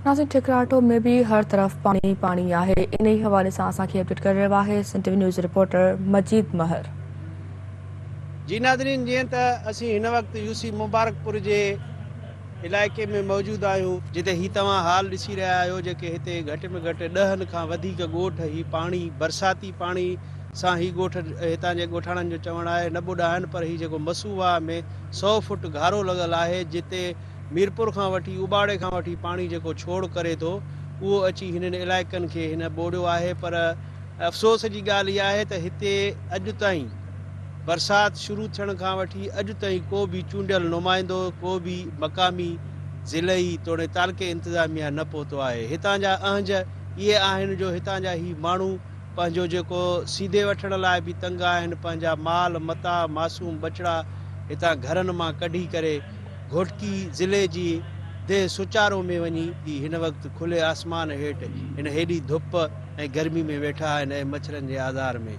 नाज़रीन, टिकराटो में भी हर तरफ पानी पानी है। इन ही हवाले से असांखे अपडेट कर रहा है सन टीवी न्यूज़ रिपोर्टर मजीद महर। जी नाज़रीन, जीअं त असीं हिन वक़्तु यूसी मुबारकपुर जे इलाइक़े में मौजूदु आहियूं, जिते ही तव्हां हाल ॾिसी रहिया आहियो, जेके हिते घटि में घटि 10 खां वधीक ॻोठ ही पाणी बरसाती पाणी सां ही ॻोठ हितां जे ॻोठाणनि जो चवणु आहे न ॿुॾा आहिनि, पर ही जेको मसूआ में 100 फुट घारो लॻल आहे, जिते मीरपुर खां वठी उबाड़े खां वठी पाणी जेको छोड़ करे थो उहो अची हिननि इलाइक़नि खे हिन ॿोड़ियो आहे। पर अफ़सोस जी ॻाल्हि इहा आहे त हिते अॼु ताईं बरसात शुरू थियण खां वठी अॼु ताईं को बि चूंडियल नुमाइंदो, को बि मक़ामी ज़िलई तोड़े तालके इंतिज़ामिया न पहुतो आहे। हितां जा अहंज इहे आहिनि जो हितां जा ही माण्हू पंहिंजो जेको सीधे वठण लाइ बि तंग आहिनि, पंहिंजा माल मता मासूम बछड़ा हितां घरनि मां कढी करे घोटकी ज़िले जी देह सुचारो में वञी हिन वक़्तु खुले आसमान हेठि हिन हेॾी धुप ऐं गर्मी में वेठा आहिनि ऐं मच्छरनि जे आज़ार में।